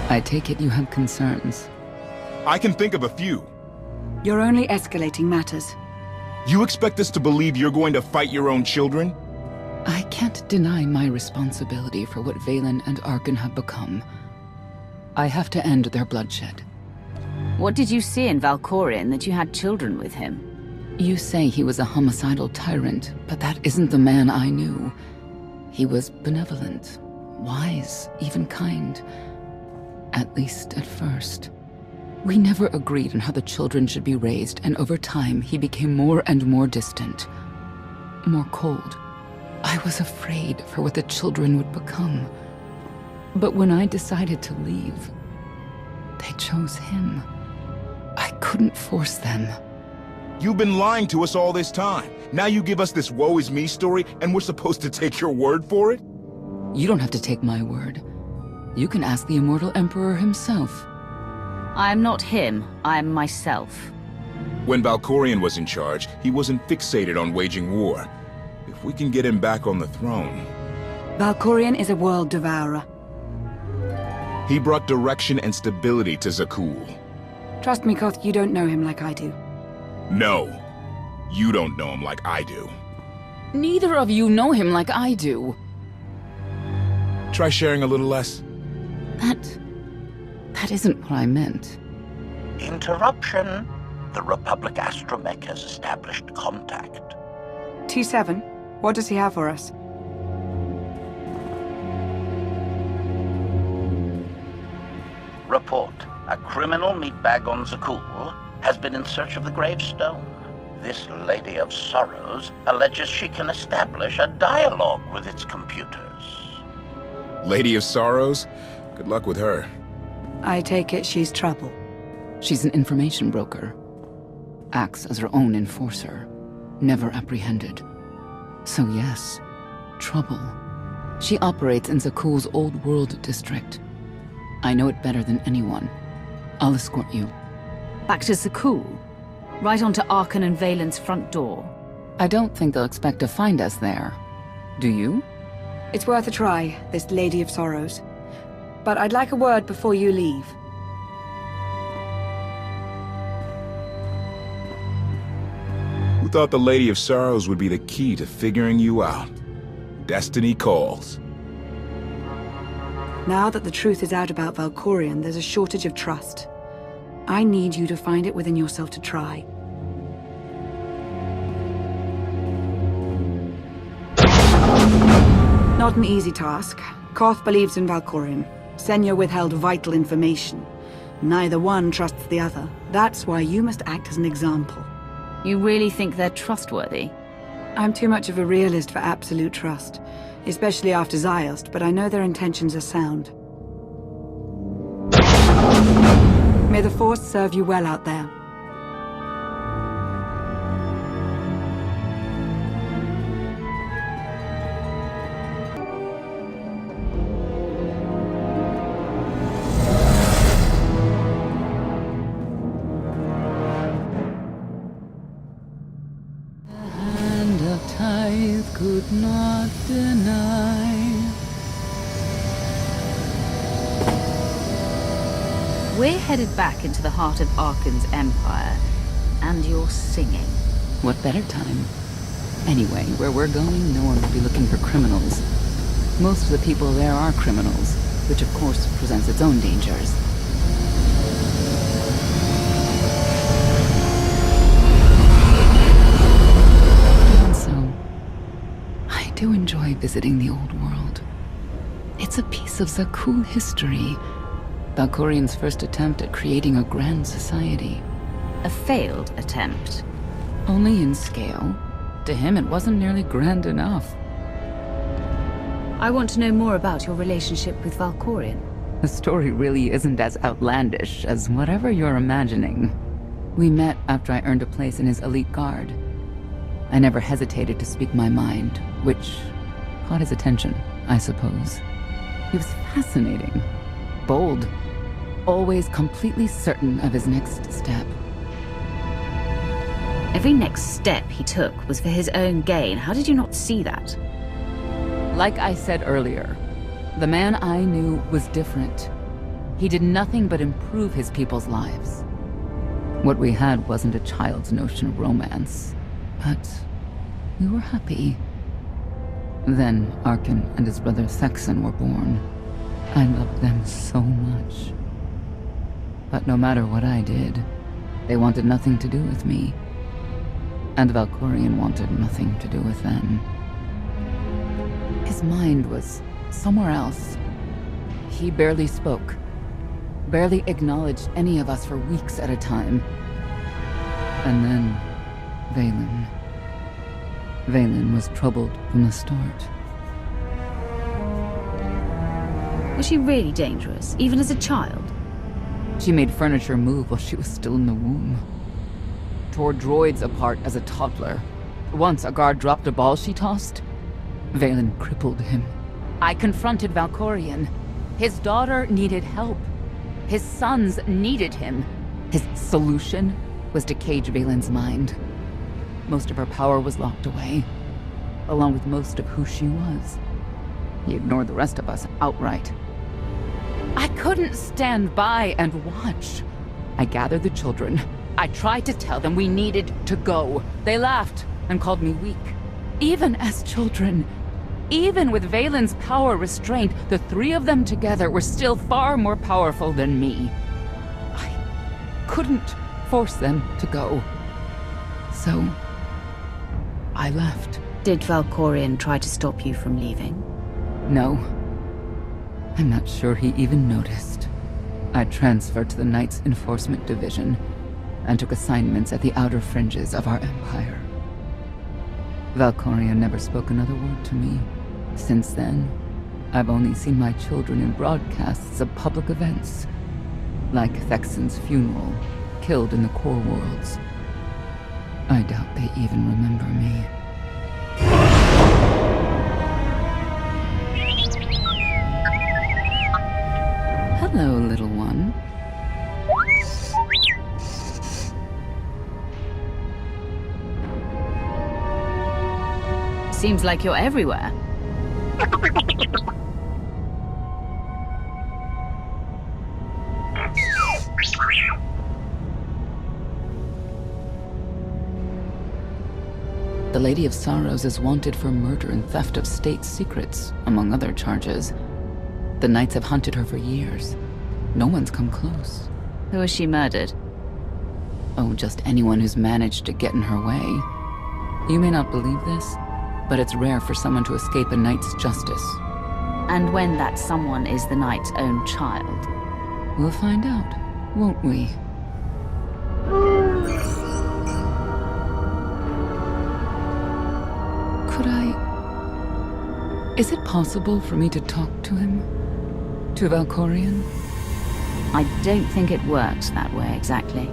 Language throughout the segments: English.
I take it you have concerns. I can think of a few. You're only escalating matters. You expect us to believe you're going to fight your own children? I can't deny my responsibility for what Valen and Arkan have become. I have to end their bloodshed. What did you see in Valkorion that you had children with him? You say he was a homicidal tyrant, but that isn't the man I knew. He was benevolent, wise, even kind. At least at first. We never agreed on how the children should be raised, and over time he became more and more distant. More cold. I was afraid for what the children would become. But when I decided to leave, they chose him. I couldn't force them. You've been lying to us all this time. Now you give us this woe is me story, and we're supposed to take your word for it? You don't have to take my word. You can ask the Immortal Emperor himself. I am not him, I am myself. When Valkorion was in charge, he wasn't fixated on waging war. If we can get him back on the throne... Valkorion is a world devourer. He brought direction and stability to Zakul. Trust me, Koth, you don't know him like I do. No. You don't know him like I do. Neither of you know him like I do. Try sharing a little less. That isn't what I meant. Interruption. The Republic astromech has established contact. T7, what does he have for us? Report. A criminal meatbag on Zakul has been in search of the gravestone. This Lady of Sorrows alleges she can establish a dialogue with its computers. Lady of Sorrows? Good luck with her. I take it she's trouble. She's an information broker. Acts as her own enforcer. Never apprehended. So yes, trouble. She operates in Zakul's Old World district. I know it better than anyone. I'll escort you. Back to Zakul? Right onto Arkan and Valen's front door? I don't think they'll expect to find us there. Do you? It's worth a try, this Lady of Sorrows. But I'd like a word before you leave. Who thought the Lady of Sorrows would be the key to figuring you out? Destiny calls. Now that the truth is out about Valkorion, there's a shortage of trust. I need you to find it within yourself to try. Not an easy task. Koth believes in Valkorion. Senya withheld vital information. Neither one trusts the other. That's why you must act as an example. You really think they're trustworthy? I'm too much of a realist for absolute trust. Especially after Ziost, but I know their intentions are sound. May the Force serve you well out there. Could not deny. We're headed back into the heart of Arkan's empire, and you're singing. What better time? Anyway, where we're going, no one will be looking for criminals. Most of the people there are criminals, which of course presents its own dangers. I do enjoy visiting the old world. It's a piece of Zakul history. Valkorion's first attempt at creating a grand society. A failed attempt. Only in scale. To him, it wasn't nearly grand enough. I want to know more about your relationship with Valkorion. The story really isn't as outlandish as whatever you're imagining. We met after I earned a place in his elite guard. I never hesitated to speak my mind, which caught his attention, I suppose. He was fascinating, bold, always completely certain of his next step. Every next step he took was for his own gain. How did you not see that? Like I said earlier, the man I knew was different. He did nothing but improve his people's lives. What we had wasn't a child's notion of romance, but we were happy. Then Arkin and his brother Thexan were born. I loved them so much. But no matter what I did, they wanted nothing to do with me. And Valkorion wanted nothing to do with them. His mind was somewhere else. He barely spoke, barely acknowledged any of us for weeks at a time. And then, Vaylin. Vaylin was troubled from the start. Was she really dangerous, even as a child? She made furniture move while she was still in the womb. Tore droids apart as a toddler. Once a guard dropped a ball she tossed. Vaylin crippled him. I confronted Valkorion. His daughter needed help. His sons needed him. His solution was to cage Vaylin's mind. Most of her power was locked away, along with most of who she was. He ignored the rest of us outright. I couldn't stand by and watch. I gathered the children. I tried to tell them we needed to go. They laughed and called me weak. Even as children, even with Vaylin's power restrained, the three of them together were still far more powerful than me. I couldn't force them to go. So, I left. Did Valkorion try to stop you from leaving? No. I'm not sure he even noticed. I transferred to the Knights Enforcement Division and took assignments at the outer fringes of our empire. Valkorion never spoke another word to me. Since then, I've only seen my children in broadcasts of public events, like Thexan's funeral, killed in the core worlds. I doubt they even remember me. Hello, little one. Seems like you're everywhere. The Lady of Sorrows is wanted for murder and theft of state secrets, among other charges. The Knights have hunted her for years. No one's come close. Who has she murdered? Oh, just anyone who's managed to get in her way. You may not believe this, but it's rare for someone to escape a knight's justice. And when that someone is the knight's own child? We'll find out, won't we? Could I... Is it possible for me to talk to him? To Valkorion? I don't think it works that way exactly.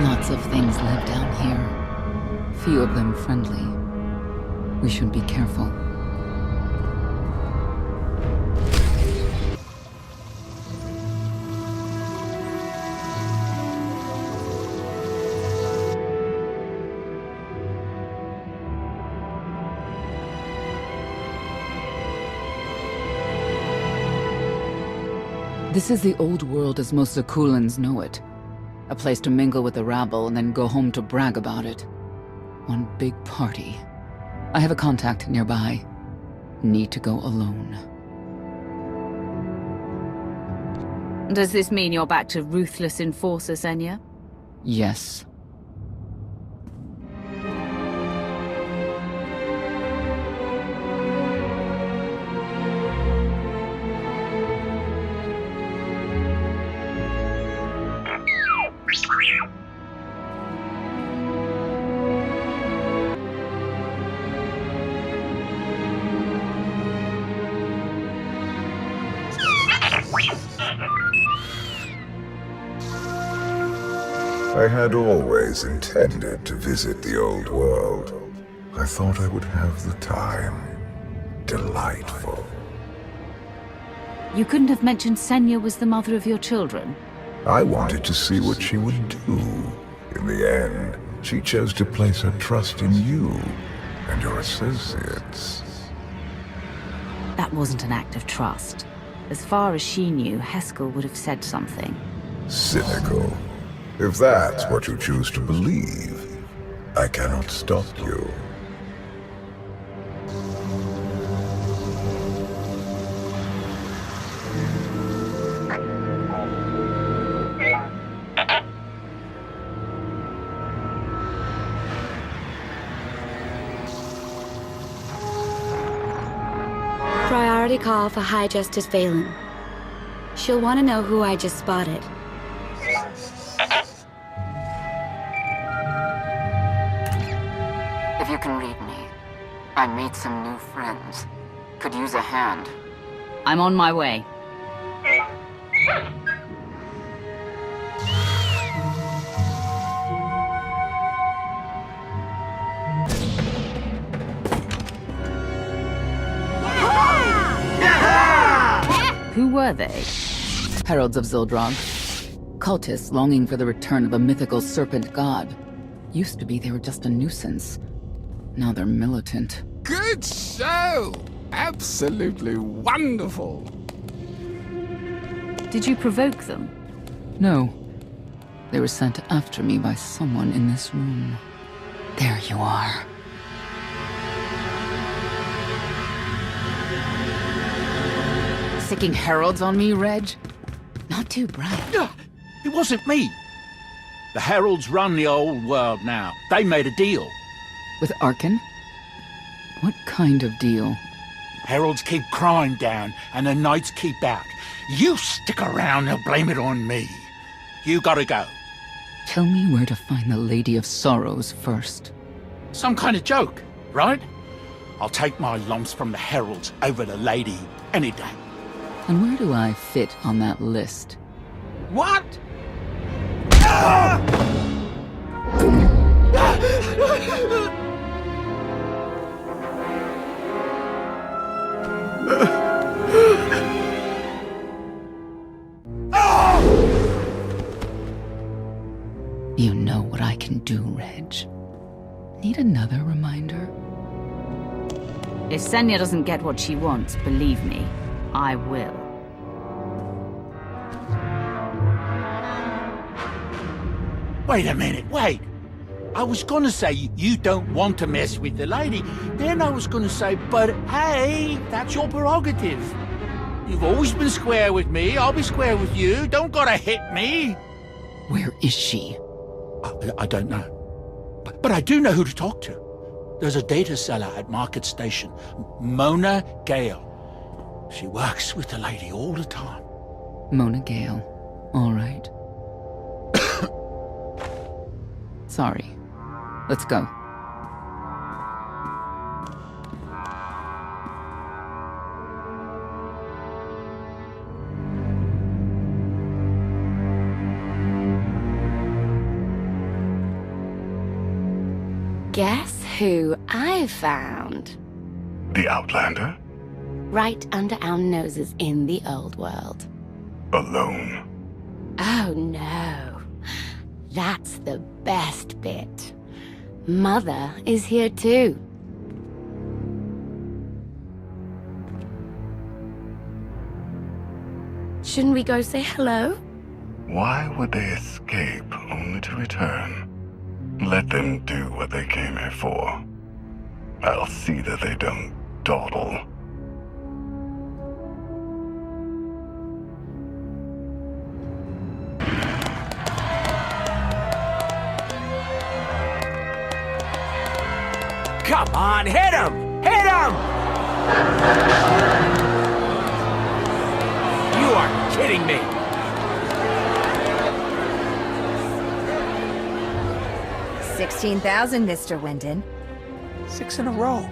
Lots of things live down here. Few of them friendly. We should be careful. This is the old world as most Zakulans know it. A place to mingle with the rabble and then go home to brag about it. One big party. I have a contact nearby. Need to go alone. Does this mean you're back to ruthless enforcer, Senya? Yes. I had always intended to visit the old world. I thought I would have the time. Delightful. You couldn't have mentioned Senya was the mother of your children? I wanted to see what she would do. In the end, she chose to place her trust in you and your associates. That wasn't an act of trust. As far as she knew, Heskel would have said something. Cynical. If that's what you choose to believe, I cannot stop you. Priority call for High Justice Valen. She'll want to know who I just spotted. If you can read me, I made some new friends. Could use a hand. I'm on my way. Who were they? Heralds of Zildrog. Cultists longing for the return of a mythical serpent god. Used to be they were just a nuisance. Now they're militant. Good show! Absolutely wonderful! Did you provoke them? No. They were sent after me by someone in this room. There you are. Sicking heralds on me, Reg? Not too bright. It wasn't me. The heralds run the old world now. They made a deal. With Arkan? What kind of deal? Heralds keep crime down, and the knights keep out. You stick around, they'll blame it on me. You gotta go. Tell me where to find the Lady of Sorrows first. Some kind of joke, right? I'll take my lumps from the heralds over the lady any day. And where do I fit on that list? What? You know what I can do, Reg. Need another reminder? If Senya doesn't get what she wants, believe me, I will. Wait a minute, wait. I was gonna say you don't want to mess with the lady. Then I was gonna say, but hey, that's your prerogative. You've always been square with me, I'll be square with you. Don't gotta hit me. Where is she? I don't know. But I do know who to talk to. There's a data seller at Market Station, Mona Gale. She works with the lady all the time. Mona Gale. All right. Sorry. Let's go. Guess who I found? The Outlander? Right under our noses in the old world. Alone. Oh no. That's the best bit. Mother is here too. Shouldn't we go say hello? Why would they escape only to return? Let them do what they came here for. I'll see that they don't dawdle. Come on, hit him! Hit him! You are kidding me! $16,000, Mr. Wyndon. 6 in a row.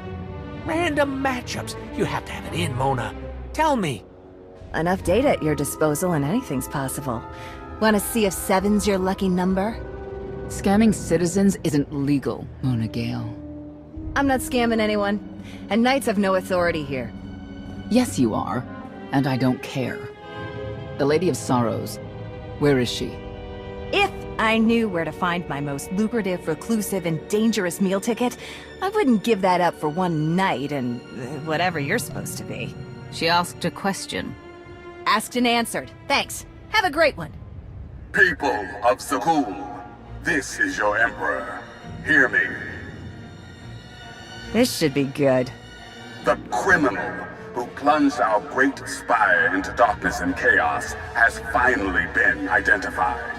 Random matchups. You have to have it in, Mona. Tell me. Enough data at your disposal and anything's possible. Want to see if 7's your lucky number? Scamming citizens isn't legal, Mona Gale. I'm not scamming anyone, and knights have no authority here. Yes, you are, and I don't care. The Lady of Sorrows, where is she? If I knew where to find my most lucrative, reclusive, and dangerous meal ticket, I wouldn't give that up for one night and whatever you're supposed to be. She asked a question. Asked and answered. Thanks. Have a great one. People of Zakul, this is your Emperor. Hear me. This should be good. The criminal who plunged our great spire into darkness and chaos has finally been identified.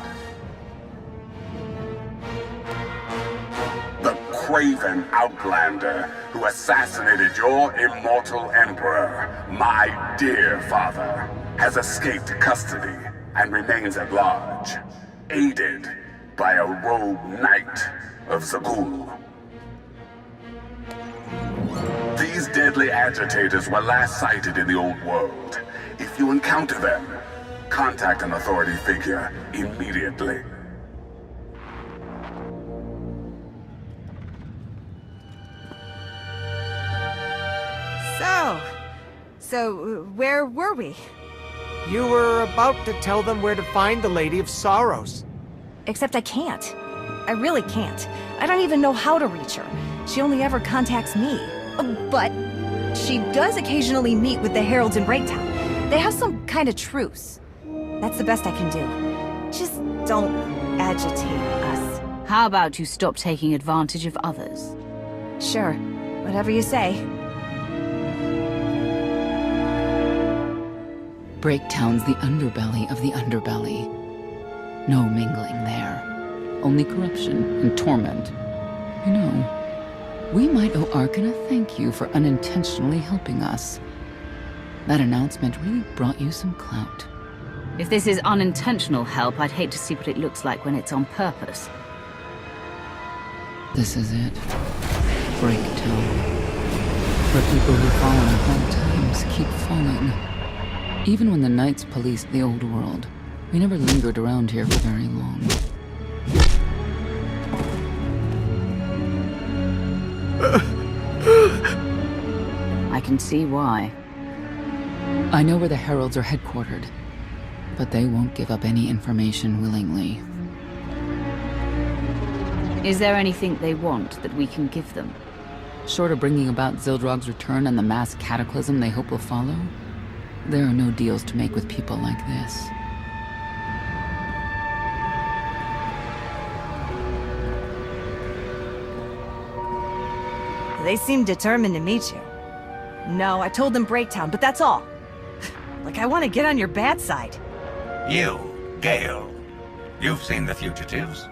The craven outlander who assassinated your immortal Emperor, my dear father, has escaped custody and remains at large, aided by a rogue knight of Zakul. These deadly agitators were last sighted in the old world. If you encounter them, contact an authority figure immediately. So, where were we? You were about to tell them where to find the Lady of Sorrows. Except I can't. I really can't. I don't even know how to reach her. She only ever contacts me. But she does occasionally meet with the Heralds in Breaktown. They have some kind of truce. That's the best I can do. Just don't agitate us. How about you stop taking advantage of others? Sure. Whatever you say. Breaktown's the underbelly of the underbelly. No mingling there. Only corruption and torment. You know, we might owe Arkan a thank you for unintentionally helping us. That announcement really brought you some clout. If this is unintentional help, I'd hate to see what it looks like when it's on purpose. This is it. Breaktown. Where people who fall in hard times keep falling. Even when the Knights policed the old world, we never lingered around here for very long. I can see why. I know where the Heralds are headquartered, but they won't give up any information willingly. Is there anything they want that we can give them? Short of bringing about Zildrog's return and the mass cataclysm they hope will follow, there are no deals to make with people like this. They seem determined to meet you. No, I told them Breaktown, but that's all. Like I want to get on your bad side. You, Gale. You've seen the fugitives.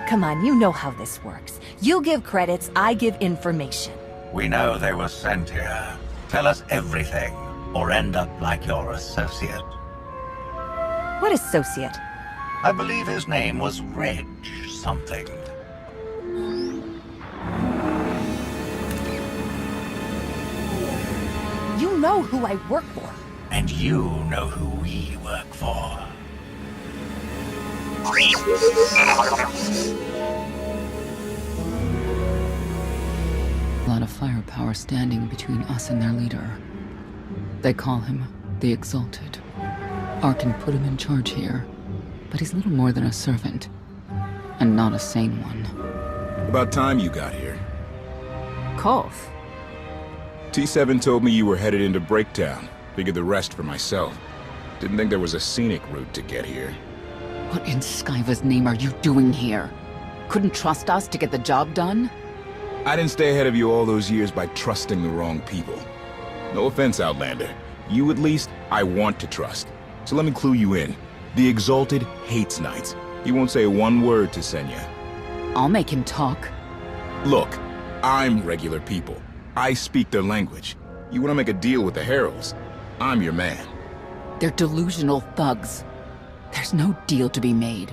Come on, you know how this works. You give credits, I give information. We know they were sent here. Tell us everything, or end up like your associate. What associate? I believe his name was Reg something. You know who I work for. And you know who we work for. A lot of firepower standing between us and their leader. They call him the Exalted. Arkan put him in charge here, but he's little more than a servant, and not a sane one. About time you got here. Koth? T7 told me you were headed into Breaktown. Figured the rest for myself. Didn't think there was a scenic route to get here. What in Skyva's name are you doing here? Couldn't trust us to get the job done? I didn't stay ahead of you all those years by trusting the wrong people. No offense, Outlander. You at least, I want to trust. So let me clue you in. The Exalted hates Knights. He won't say one word to Senya. I'll make him talk. Look, I'm regular people. I speak their language. You want to make a deal with the Heralds? I'm your man. They're delusional thugs. There's no deal to be made.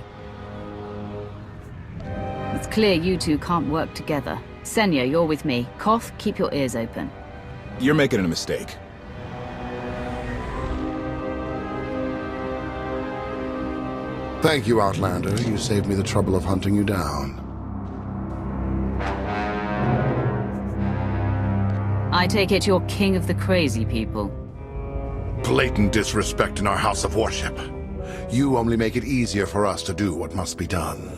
It's clear you two can't work together. Senya, you're with me. Koth, keep your ears open. You're making a mistake. Thank you, Outlander. You saved me the trouble of hunting you down. I take it you're king of the crazy people. Blatant disrespect in our house of worship. You only make it easier for us to do what must be done.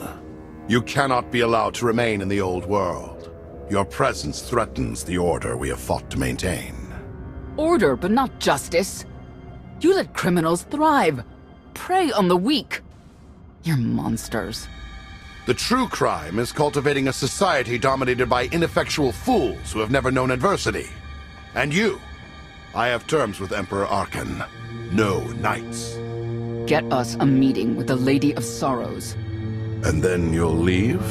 You cannot be allowed to remain in the old world. Your presence threatens the order we have fought to maintain. Order, but not justice. You let criminals thrive. Prey on the weak. You're monsters. The true crime is cultivating a society dominated by ineffectual fools who have never known adversity. And you. I have terms with Emperor Arkan. No knights. Get us a meeting with the Lady of Sorrows. And then you'll leave?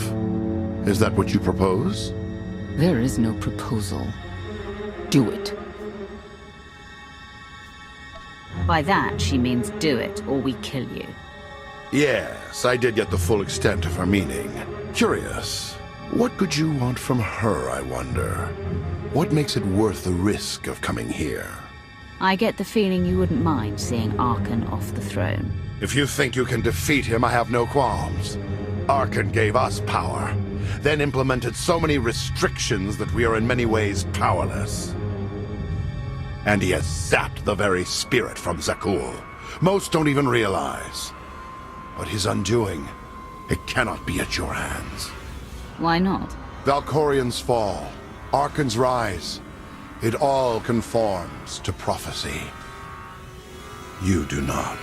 Is that what you propose? There is no proposal. Do it. By that, she means do it, or we kill you. Yes, I did get the full extent of her meaning. Curious. What could you want from her, I wonder? What makes it worth the risk of coming here? I get the feeling you wouldn't mind seeing Arkan off the throne. If you think you can defeat him, I have no qualms. Arkan gave us power, then implemented so many restrictions that we are in many ways powerless. And he has zapped the very spirit from Zakul. Most don't even realize. But his undoing, it cannot be at your hands. Why not? Valkorian's fall, Arkan's rise, it all conforms to prophecy. You do not.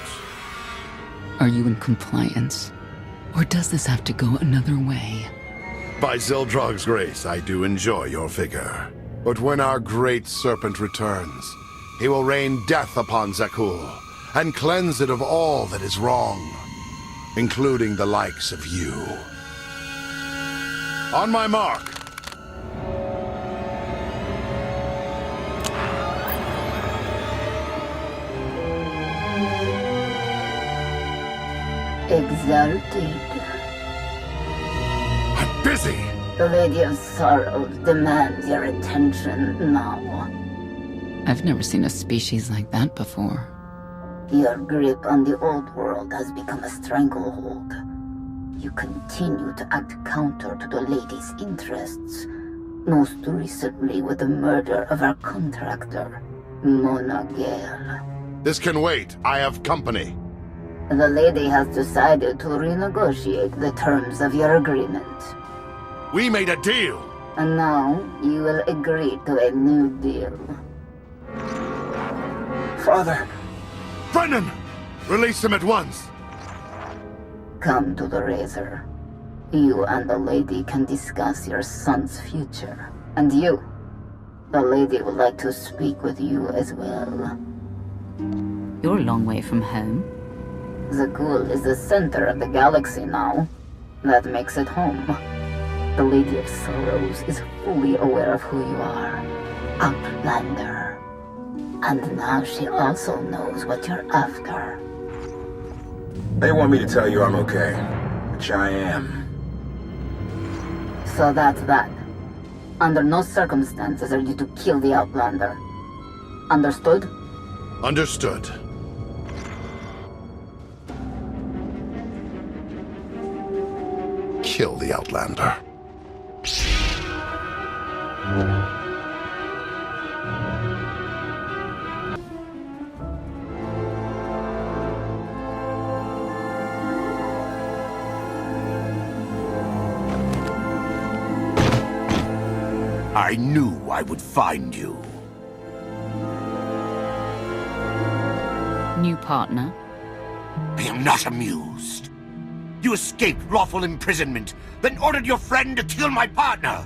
Are you in compliance? Or does this have to go another way? By Zildrog's grace, I do enjoy your vigor. But when our great serpent returns, he will rain death upon Zakul, and cleanse it of all that is wrong, including the likes of you. On my mark! Exalted. I'm busy! The Lady of Sorrows demands your attention now. I've never seen a species like that before. Your grip on the old world has become a stranglehold. You continue to act counter to the Lady's interests, most recently with the murder of our contractor, Mona Gale. This can wait. I have company. The Lady has decided to renegotiate the terms of your agreement. We made a deal! And now you will agree to a new deal. Father! Brennan! Release him at once! Come to the Razor. You and the Lady can discuss your son's future. And you, the Lady would like to speak with you as well. You're a long way from home. Zakul is the center of the galaxy now. That makes it home. The Lady of Sorrows is fully aware of who you are. Outlander. And now she also knows what you're after. They want me to tell you I'm okay, which I am. So that's that. Under no circumstances are you to kill the Outlander. Understood? Understood. Kill the Outlander. I knew I would find you. New partner? I am not amused. You escaped lawful imprisonment, then ordered your friend to kill my partner.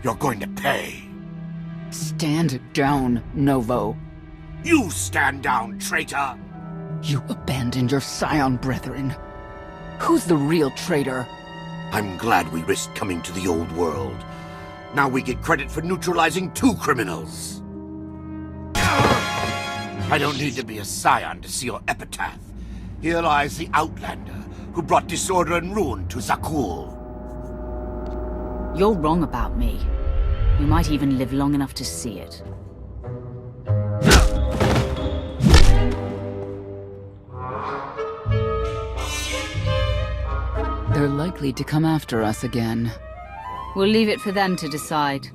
You're going to pay. Stand down, Novo. You stand down, traitor! You abandoned your scion brethren. Who's the real traitor? I'm glad we risked coming to the old world. Now we get credit for neutralizing 2 criminals. I don't need to be a scion to see your epitaph. Here lies the Outlander, who brought disorder and ruin to Zakul. You're wrong about me. You might even live long enough to see it. They're likely to come after us again. We'll leave it for them to decide.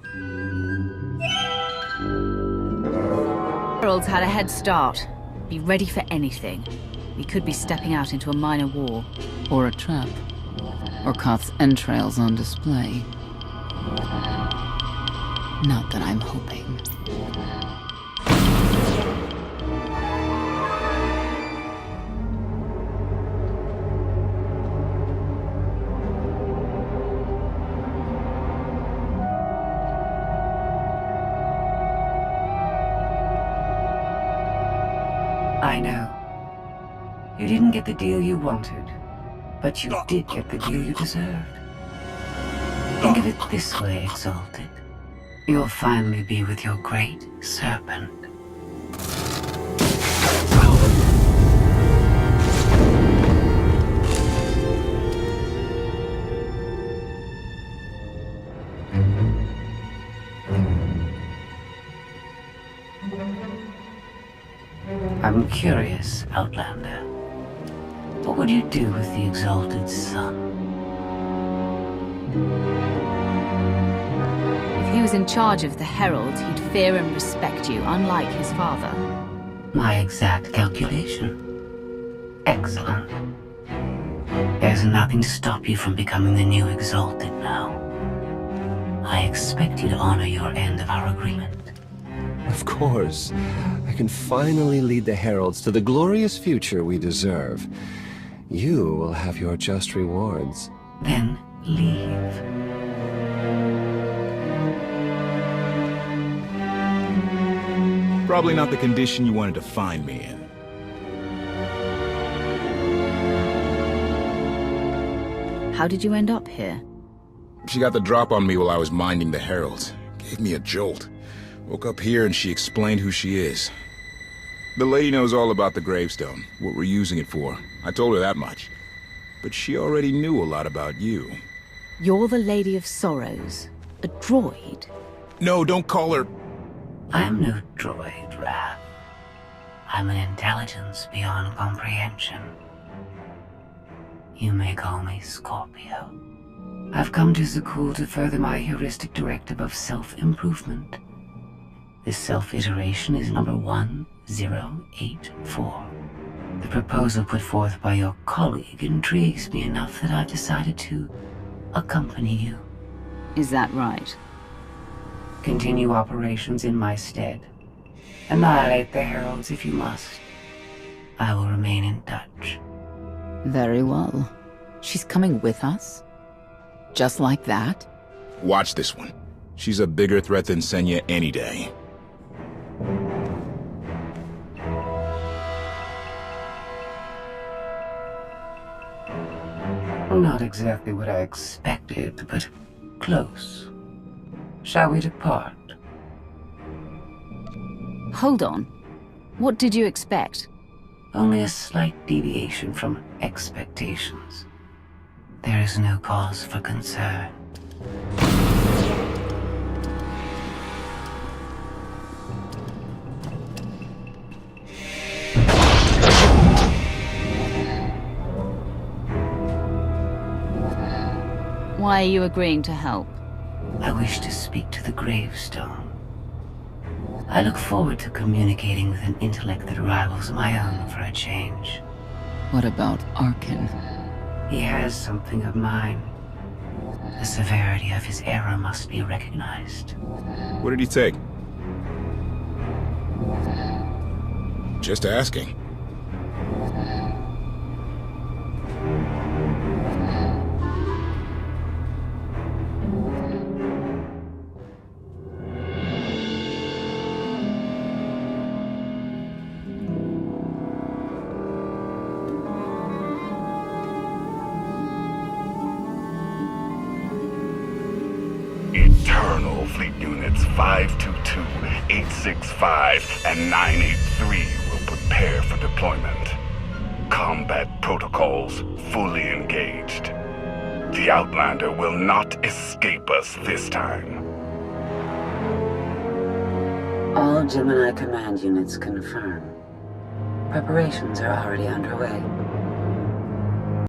Herald's had a head start. Be ready for anything. We could be stepping out into a minor war. Or a trap. Or Koth's entrails on display. Not that I'm hoping. I know. You didn't get the deal you wanted, but you did get the deal you deserved. Think of it this way, Exalted. You'll finally be with your great serpent. I'm curious, Outlander. What would you do with the Exalted Son? If he was in charge of the Heralds, he'd fear and respect you, unlike his father. My exact calculation. Excellent. There's nothing to stop you from becoming the new Exalted now. I expect you to honor your end of our agreement. Of course. I can finally lead the Heralds to the glorious future we deserve. You will have your just rewards. Then leave. Probably not the condition you wanted to find me in. How did you end up here? She got the drop on me while I was minding the Heralds. Gave me a jolt. Woke up here and she explained who she is. The lady knows all about the gravestone, what we're using it for. I told her that much. But she already knew a lot about you. You're the Lady of Sorrows. A droid? No, don't call her... I'm no droid, Wrath. I'm an intelligence beyond comprehension. You may call me Scorpio. I've come to Zakul to further my heuristic directive of self-improvement. This self-iteration is number 1084. The proposal put forth by your colleague intrigues me enough that I've decided to accompany you. Is that right? Continue operations in my stead. Annihilate the Heralds if you must. I will remain in touch. Very well. She's coming with us? Just like that? Watch this one. She's a bigger threat than Senya any day. Not exactly what I expected, but close. Shall we depart? Hold on. What did you expect? Only a slight deviation from expectations. There is no cause for concern. Why are you agreeing to help? I wish to speak to the gravestone. I look forward to communicating with an intellect that rivals my own for a change. What about Arkin? He has something of mine. The severity of his error must be recognized. What did he take? Just asking. Eternal Fleet Units 522, 865, and 983 will prepare for deployment. Combat protocols fully engaged. The Outlander will not escape us this time. All Gemini command units confirm. Preparations are already underway.